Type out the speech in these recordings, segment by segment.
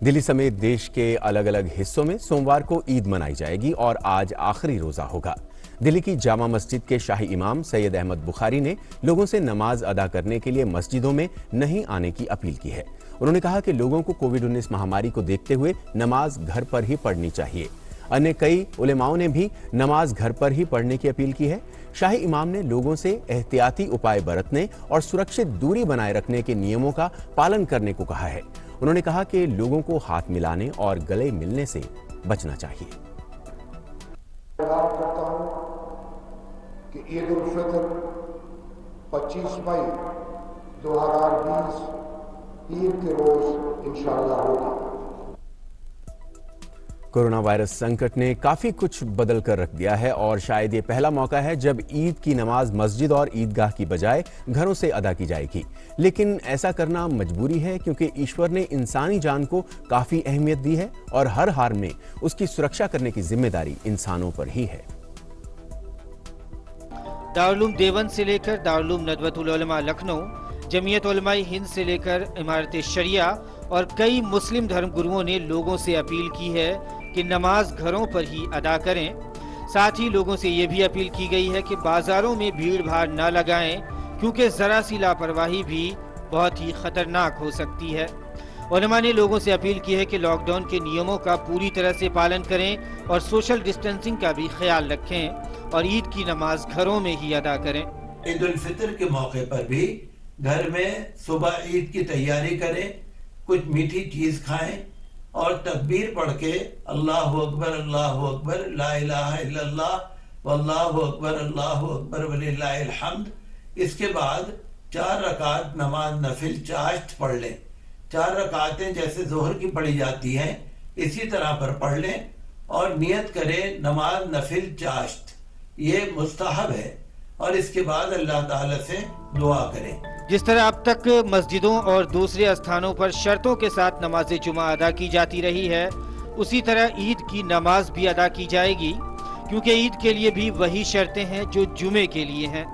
दिल्ली समेत देश के अलग अलग हिस्सों में सोमवार को ईद मनाई जाएगी और आज आखिरी रोजा होगा। दिल्ली की जामा मस्जिद के शाही इमाम सैयद अहमद बुखारी ने लोगों से नमाज अदा करने के लिए मस्जिदों में नहीं आने की अपील की है। उन्होंने कहा कि लोगों को कोविड-19 महामारी को देखते हुए नमाज घर पर ही पढ़नी चाहिए। अन्य कई उलेमाओं ने भी नमाज घर पर ही पढ़ने की अपील की है। शाही इमाम ने लोगों से एहतियाती उपाय बरतने और सुरक्षित दूरी बनाए रखने के नियमों का पालन करने को कहा है। उन्होंने कहा कि लोगों को हाथ मिलाने और गले मिलने से बचना चाहिए। करता हूं कि ईद उल फितर 25 मई 2020 ईद के रोज इंशाअल्लाह होगा। कोरोना वायरस संकट ने काफी कुछ बदल कर रख दिया है और शायद ये पहला मौका है जब ईद की नमाज मस्जिद और ईदगाह की बजाय घरों से अदा की जाएगी। लेकिन ऐसा करना मजबूरी है क्योंकि ईश्वर ने इंसानी जान को काफी अहमियत दी है और हर हाल में उसकी सुरक्षा करने की जिम्मेदारी इंसानों पर ही है। दारुल देवबंद से लेकर दारुल नदवतुल उलमा लखनऊ, जमीयत उलमाए हिंद से लेकर इमारत शरिया और कई मुस्लिम धर्मगुरुओं ने लोगों से अपील की है कि नमाज घरों पर ही अदा करें। साथ ही लोगों से ये भी अपील की गई है कि बाजारों में भीड़ भाड़ न लगाएं क्योंकि जरा सी लापरवाही भी बहुत ही खतरनाक हो सकती है। उलमा ने लोगों से अपील की है कि लॉकडाउन के नियमों का पूरी तरह से पालन करें और सोशल डिस्टेंसिंग का भी ख्याल रखें और ईद की नमाज घरों में ही अदा करें। ईद उल फितर के मौके पर भी घर में सुबह ईद की तैयारी करें, कुछ मीठी चीज खाएं और तकबीर पढ़ के अल्लाहु अकबर ला इलाहा इल्लल्लाह वल्लाहु अकबर वलिल्लाहिल हम्द। इसके बाद 4 रकात नमाज नफिल चाश्त पढ़ लें। 4 रकातें जैसे जोहर की पढ़ी जाती हैं इसी तरह पर पढ़ लें और नियत करें नमाज नफिल चाश्त, ये मुस्तहब है और इसके बाद अल्लाह ताला से दुआ करें। जिस तरह अब तक मस्जिदों और दूसरे स्थानों पर शर्तों के साथ नमाज जुमा अदा की जाती रही है, उसी तरह ईद की नमाज भी अदा की जाएगी क्योंकि ईद के लिए भी वही शर्तें हैं जो जुमे के लिए हैं।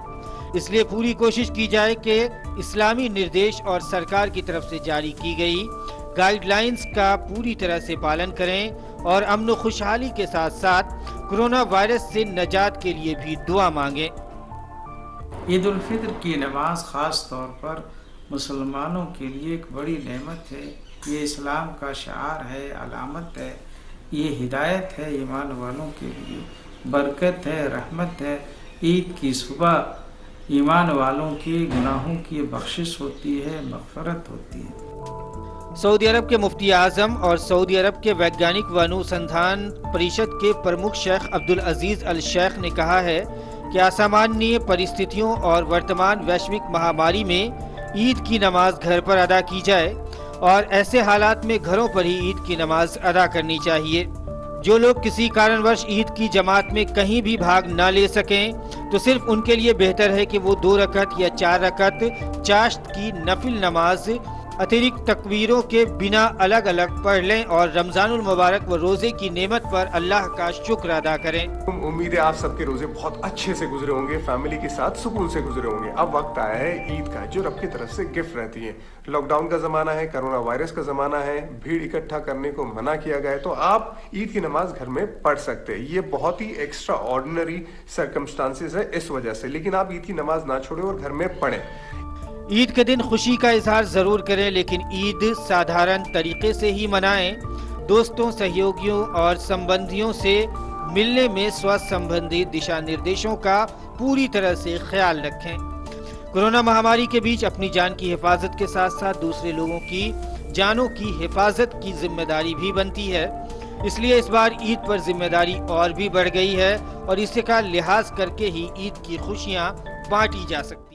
इसलिए पूरी कोशिश की जाए कि इस्लामी निर्देश और सरकार की तरफ से जारी की गई गाइडलाइंस का पूरी तरह से पालन करें और अमन व खुशहाली के साथ साथ कोरोना वायरस से नजात के लिए भी दुआ मांगें। ईद उल फितर की नमाज ख़ास तौर पर मुसलमानों के लिए एक बड़ी नेमत है। ये इस्लाम का शार है, अलामत है, ये हिदायत है ईमान वालों के लिए, बरकत है, रहमत है। ईद की सुबह ईमान वालों के गुनाहों की बख्शिश होती है, मग़फ़रत होती है। सऊदी अरब के मुफ्ती आज़म और सऊदी अरब के वैज्ञानिक व अनुसंधान परिषद के प्रमुख शेख अब्दुल अजीज अल शेख ने कहा है कि असामान्य परिस्थितियों और वर्तमान वैश्विक महामारी में ईद की नमाज घर पर अदा की जाए और ऐसे हालात में घरों पर ही ईद की नमाज अदा करनी चाहिए। जो लोग किसी कारणवश ईद की जमात में कहीं भी भाग न ले सकें तो सिर्फ उनके लिए बेहतर है कि वो 2 रकअत या 4 रकअत चाश्त की नफिल नमाज अतिरिक्त तकबीरों के बिना अलग अलग पढ़ लें और रमजानुल मुबारक व रोजे की नेमत पर अल्लाह का शुक्र अदा करें। उम्मीद है आप सबके रोजे बहुत अच्छे से गुजरे होंगे, फैमिली के साथ सुकून से गुजरे होंगे। अब वक्त आया है ईद का, जो रब की तरफ से गिफ्ट रहती है। लॉकडाउन का जमाना है, कोरोना वायरस का जमाना है, भीड़ इकट्ठा करने को मना किया गया है, तो आप ईद की नमाज घर में पढ़ सकते हैं। ये बहुत ही एक्स्ट्रा ऑर्डिनरी सर्कमस्टांसेस है इस वजह से, लेकिन आप ईद की नमाज ना छोड़ें और घर में पढ़ें। ईद के दिन खुशी का इजहार जरूर करें, लेकिन ईद साधारण तरीके से ही मनाएं। दोस्तों, सहयोगियों और संबंधियों से मिलने में स्वास्थ्य संबंधी दिशा निर्देशों का पूरी तरह से ख्याल रखें। कोरोना महामारी के बीच अपनी जान की हिफाजत के साथ साथ दूसरे लोगों की जानों की हिफाजत की जिम्मेदारी भी बनती है। इसलिए इस बार ईद पर जिम्मेदारी और भी बढ़ गई है और इसी का लिहाज करके ही ईद की खुशियाँ बांटी जा सकती हैं।